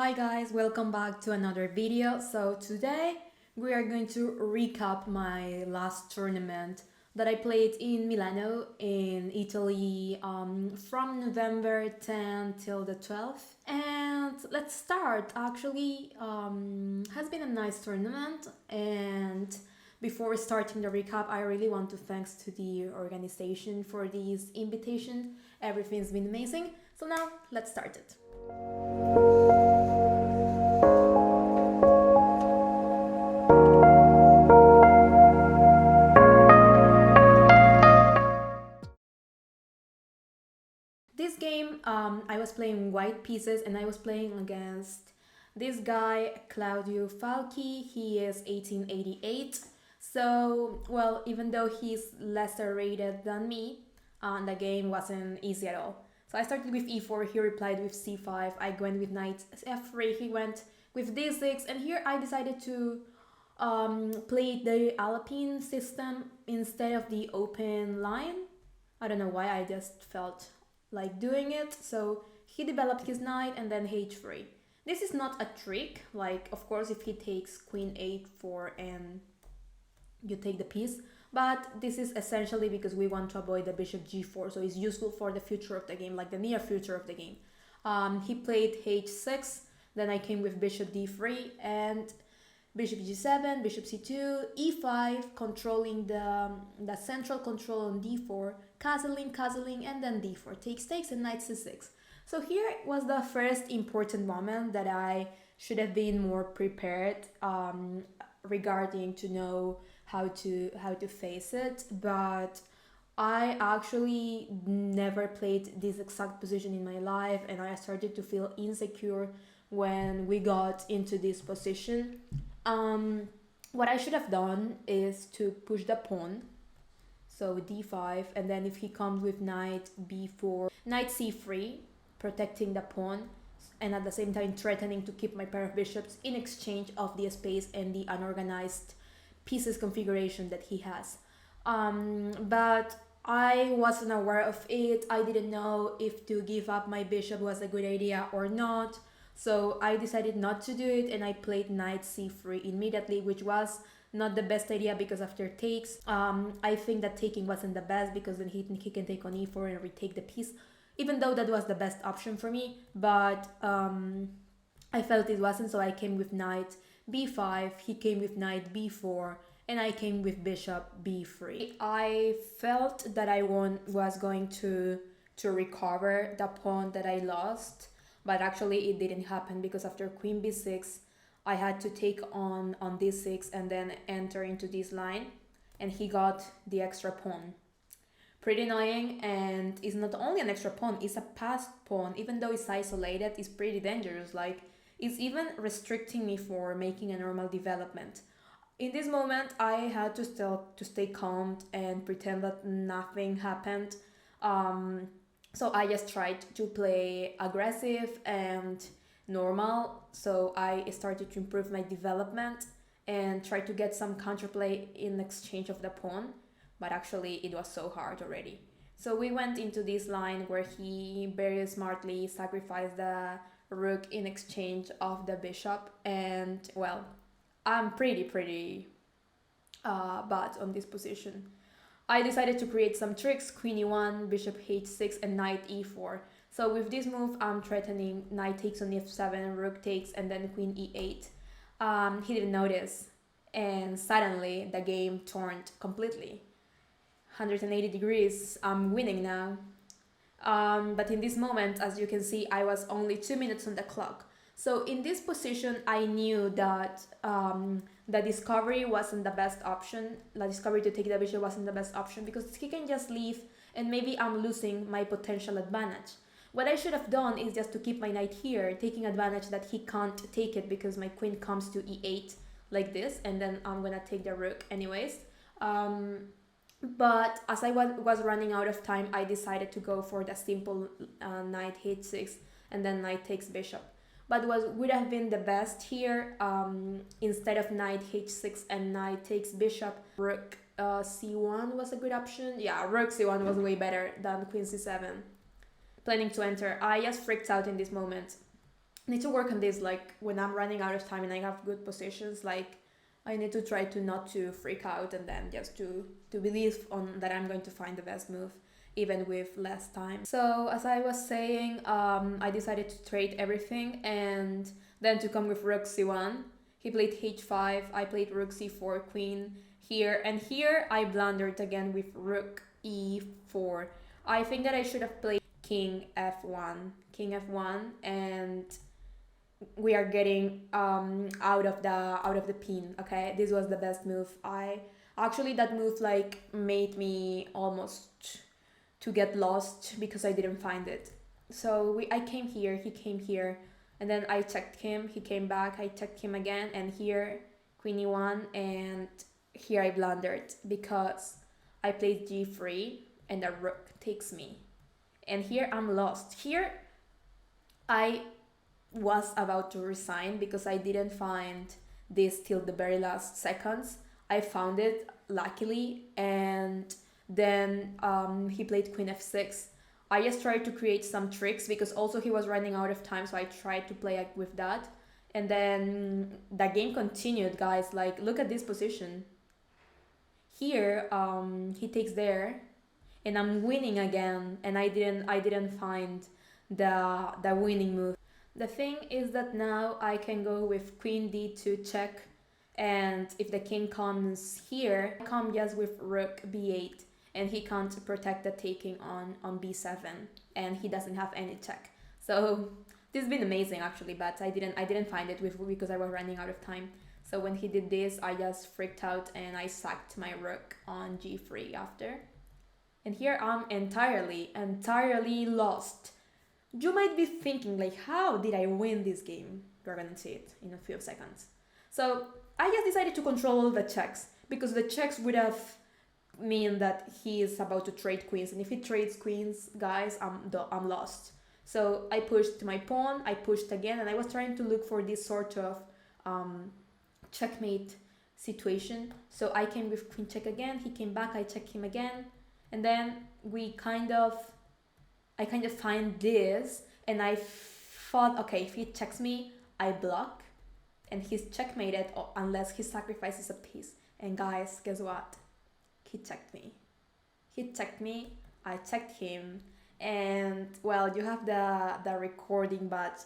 Hi guys, welcome back to another video. So today we are going to recap my last tournament that I played in Milano in Italy from November 10th till the 12th. And let's start. Actually, has been a nice tournament, and before starting the recap, I really want to thanks to the organization for this invitation. Everything's been amazing. So now let's start it. This game, I was playing white pieces and I was playing against this guy, Claudio Falchi. He is 1888. So, well, even though he's lesser rated than me, the game wasn't easy at all. So I started with e4, he replied with c5, I went with knight f3, he went with d6, and here I decided to play the Alpine system instead of the open line. I don't know why, I just felt like doing it. So he developed his knight and then h3. This is not a trick, like of course if he takes queen a4 and you take the piece, but this is essentially because we want to avoid the bishop g4, so it's useful for the future of the game, like the near future of the game. He played h6, then I came with bishop d3 and bishop g7, bishop c2, e5, controlling the central control on d4, castling, and then d4 takes, and knight c6. So here was the first important moment that I should have been more prepared regarding to know how to face it, but I actually never played this exact position in my life, and I started to feel insecure when we got into this position. What I should have done is to push the pawn, so d5, and then if he comes with knight b4, knight c3, protecting the pawn, and at the same time threatening to keep my pair of bishops in exchange of the space and the unorganized pieces configuration that he has. But I wasn't aware of it. I didn't know if to give up my bishop was a good idea or not. So I decided not to do it, and I played knight c3 immediately, which was not the best idea because after takes, I think that taking wasn't the best because then he can take on e4 and retake the piece, even though that was the best option for me. But I felt it wasn't, so I came with knight b5, he came with knight b4, and I came with bishop b3. I felt that I was going to recover the pawn that I lost, but actually it didn't happen because after queen b6 I had to take on d6 and then enter into this line, and he got the extra pawn. Pretty annoying, and it's not only an extra pawn, it's a passed pawn. Even though it's isolated, it's pretty dangerous. Like, it's even restricting me for making a normal development. In this moment, I had to still to stay calm and pretend that nothing happened. So I just tried to play aggressive and normal. So I started to improve my development and try to get some counterplay in exchange of the pawn. But actually it was so hard already. So we went into this line where he very smartly sacrificed the rook in exchange of the bishop, and well, I'm pretty bad on this position. I decided to create some tricks, queen e1, bishop h6, and knight e4. So with this move, I'm threatening knight takes on f7, rook takes, and then queen e8. He didn't notice, and suddenly the game turned completely. 180 degrees, I'm winning now. But in this moment, as you can see, I was only 2 minutes on the clock. So in this position, I knew that the discovery wasn't the best option. The discovery to take the bishop wasn't the best option because he can just leave and maybe I'm losing my potential advantage. What I should have done is just to keep my knight here, taking advantage that he can't take it because my queen comes to e8 like this, and then I'm gonna take the rook anyways. But as I was running out of time, I decided to go for the simple knight h6 and then knight takes bishop. But what would have been the best here, instead of knight h6 and knight takes bishop, rook c1 was a good option. Yeah, rook c1 was way better than queen c7. Planning to enter. I just freaked out in this moment need to work on this, like when I'm running out of time and I have good positions, like I need to try to not to freak out, and then just to believe on that I'm going to find the best move even with less time. So as I was saying, I decided to trade everything and then to come with rook c1. He played h5, I played rook c4, queen here, and here I blundered again with rook e4. I think that I should have played king f1, and we are getting out of the pin. Okay, this was the best move. I actually, that move like made me almost to get lost because I didn't find it. So I came here, he came here, and then I checked him, he came back, I checked him again, and here queen e1, and here I blundered because I played g3 and the rook takes me, and here I'm lost. Here I was about to resign because I didn't find this till the very last seconds. I found it luckily, and then he played queen f6. I just tried to create some tricks because also he was running out of time, so I tried to play with that. And then the game continued, guys. Like, look at this position. Here, he takes there, and I'm winning again, and I didn't find the winning move. The thing is that now I can go with queen d2 check, and if the king comes here, I come just with rook b8, and he can't protect the taking on b7, and he doesn't have any check. So this has been amazing actually, but I didn't find it because I was running out of time. So when he did this, I just freaked out and I sacked my rook on g3 after. And here I'm entirely lost. You might be thinking, like, how did I win this game? You're gonna see it in a few seconds. So I just decided to control all the checks, because the checks would have mean that he is about to trade queens, and if he trades queens, guys, I'm lost. So I pushed my pawn, I pushed again, and I was trying to look for this sort of checkmate situation. So I came with queen check again, he came back, I checked him again, and then I kind of find this, and I thought, okay, if he checks me, I block, and he's checkmated unless he sacrifices a piece. And guys, guess what? He checked me. I checked him, and well, you have the recording, but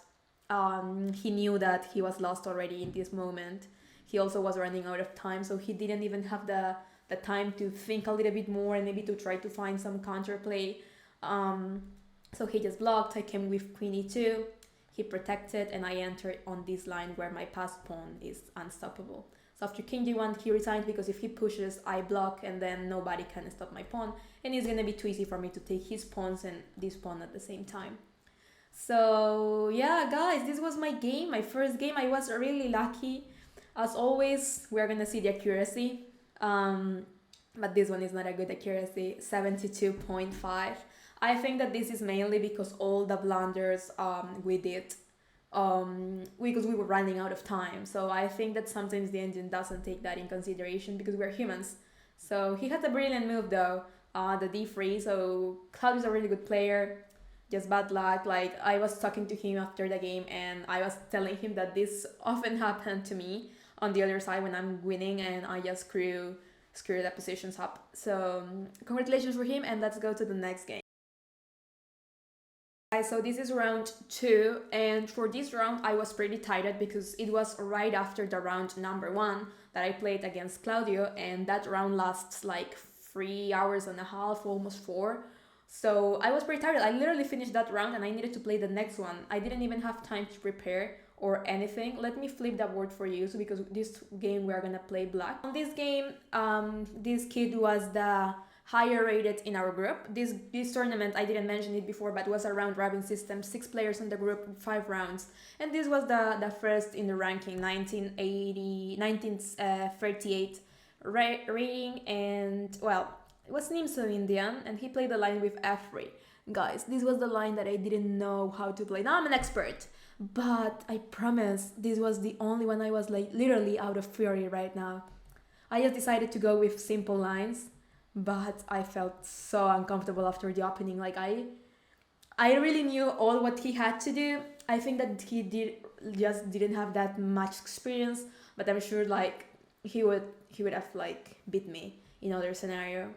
he knew that he was lost already in this moment. He also was running out of time, so he didn't even have the time to think a little bit more and maybe to try to find some counterplay. So he just blocked. I came with queen e2, he protected, and I entered on this line where my passed pawn is unstoppable. So after king g1, he resigned because if he pushes, I block, and then nobody can stop my pawn, and it's gonna be too easy for me to take his pawns and this pawn at the same time. So yeah, guys, this was my game, my first game. I was really lucky. As always, we're gonna see the accuracy, but this one is not a good accuracy, 72.5. I think that this is mainly because all the blunders we did, because we were running out of time. So I think that sometimes the engine doesn't take that in consideration because we're humans. So he had a brilliant move though, the d3. So Cloud is a really good player, just bad luck. Like, I was talking to him after the game and I was telling him that this often happened to me on the other side when I'm winning, and I just screw the positions up. So congratulations for him, and let's go to the next game. So this is round 2, and for this round I was pretty tired because it was right after the round number 1 that I played against Claudio, and that round lasts like 3 hours and a half, almost 4. So I was pretty tired. I literally finished that round and I needed to play the next one. I didn't even have time to prepare or anything. Let me flip that board for you. So because this game we are gonna play black. On this game, this kid was the higher rated in our group. This tournament, I didn't mention it before, but was a round robin system, 6 players in the group, 5 rounds, and this was the first in the ranking, 1938 rating, and well, it was Nimso Indian, and he played the line with f3. Guys, this was the line that I didn't know how to play. Now I'm an expert, but I promise this was the only one. I was like literally out of fury right now. I just decided to go with simple lines, but I felt so uncomfortable after the opening. Like I really knew all what he had to do, I think that just didn't have that much experience, but I'm sure like he would have like beat me in other scenario.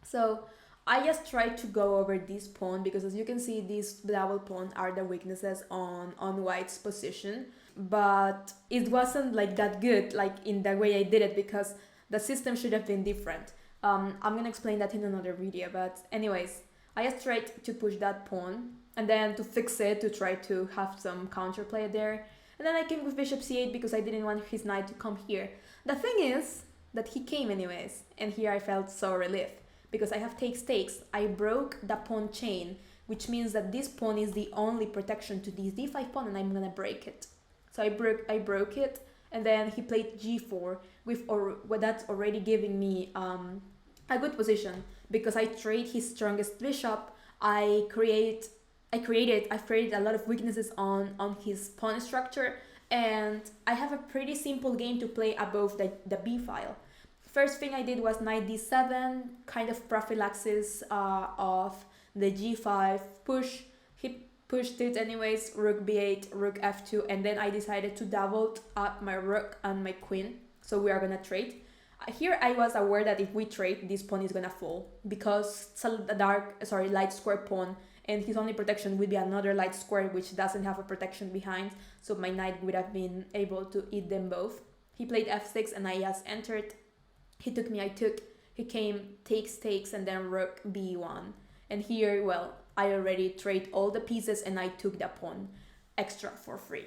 So I just tried to go over this pawn because as you can see, these double pawn are the weaknesses on white's position. But it wasn't like that good, like in the way I did it, because the system should have been different. I'm gonna explain that in another video, but anyways, I just tried to push that pawn and then to fix it, to try to have some counterplay there. And then I came with bishop c8 because I didn't want his knight to come here. The thing is that he came anyways, and here I felt so relieved because I have takes. I broke the pawn chain, which means that this pawn is the only protection to this d5 pawn, and I'm gonna break it. So I broke it, and then he played g4 with that's already giving me a good position because I trade his strongest bishop. I've created a lot of weaknesses on his pawn structure, and I have a pretty simple game to play above the b file. First thing I did was knight d7, kind of prophylaxis of the g5 push. He pushed it anyways, rook b8, rook f2, and then I decided to double up my rook and my queen, so we are gonna trade. Here I was aware that if we trade, this pawn is gonna fall because it's a light square pawn, and his only protection would be another light square which doesn't have a protection behind, so my knight would have been able to eat them both. He played f6 and I just entered. He took me, I took. He came, takes, and then rook b1. And here, well, I already traded all the pieces and I took the pawn extra for free.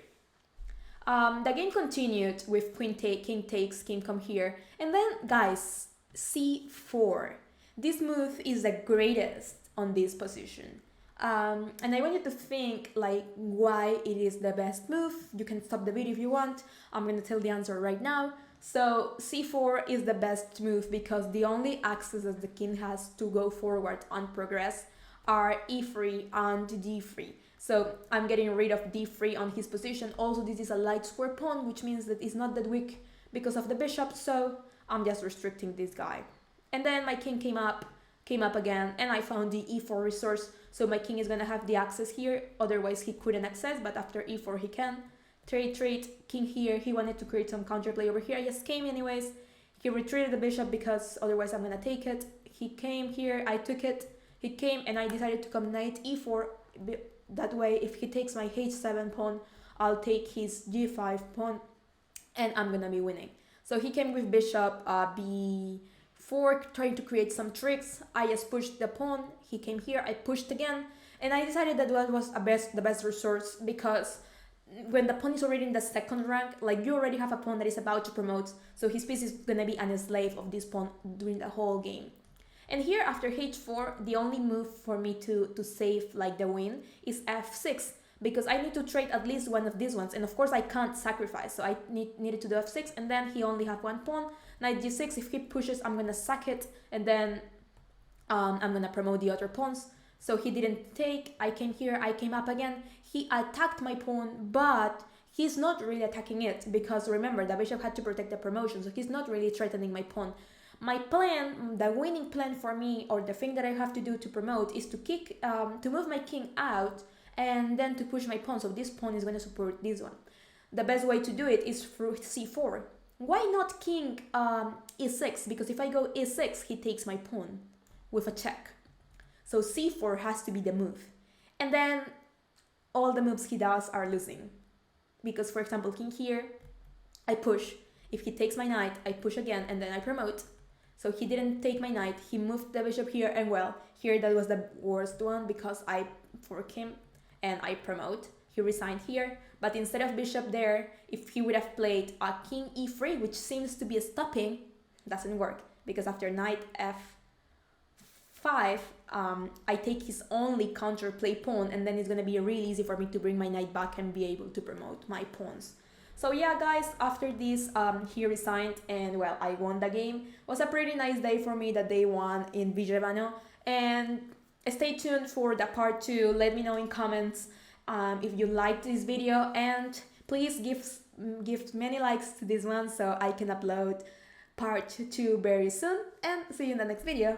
The game continued with queen take, king takes, king come here. And then, guys, c4. This move is the greatest on this position. And I want you to think like why it is the best move. You can stop the video if you want. I'm gonna tell the answer right now. So c4 is the best move because the only accesses the king has to go forward and progress are e3 and d3. So I'm getting rid of d3 on his position. Also, this is a light square pawn, which means that it's not that weak because of the bishop, so I'm just restricting this guy. And then my king came up again, and I found the e4 resource, so my king is gonna have the access here, otherwise he couldn't access, but after e4 he can. Trade, king here, he wanted to create some counterplay over here, I just came anyways. He retreated the bishop because otherwise I'm gonna take it. He came here, I took it, he came, and I decided to come knight e4, that way if he takes my h7 pawn, I'll take his g5 pawn, and I'm gonna be winning. So he came with bishop b4, trying to create some tricks. I just pushed the pawn, he came here, I pushed again, and I decided that was the best resource because when the pawn is already in the second rank, like you already have a pawn that is about to promote, so his piece is gonna be a slave of this pawn during the whole game. And here after h4, the only move for me to save like the win is f6, because I need to trade at least one of these ones, and of course I can't sacrifice, so I needed to do f6, and then he only have one pawn, knight g6, if he pushes I'm gonna sack it, and then I'm gonna promote the other pawns. So he didn't take, I came here, I came up again, he attacked my pawn, but he's not really attacking it, because remember, the bishop had to protect the promotion, so he's not really threatening my pawn. My plan, the winning plan for me, or the thing that I have to do to promote, is to move my king out, and then to push my pawn, so this pawn is going to support this one. The best way to do it is through c4. Why not king e6? Because if I go e6, he takes my pawn with a check. So c4 has to be the move. And then all the moves he does are losing. Because for example, king here, I push. If he takes my knight, I push again, and then I promote. So he didn't take my knight, he moved the bishop here, and well, here that was the worst one because I fork him and I promote. He resigned here, but instead of bishop there, if he would have played a king e3, which seems to be a stopping, doesn't work, because after knight f5, I take his only counterplay pawn, and then it's gonna be really easy for me to bring my knight back and be able to promote my pawns. So yeah, guys, after this, he resigned, and well, I won the game. It was a pretty nice day for me, that day one in Vigevano, and stay tuned for the part 2. Let me know in comments if you liked this video, and please give many likes to this one so I can upload part 2 very soon, and see you in the next video.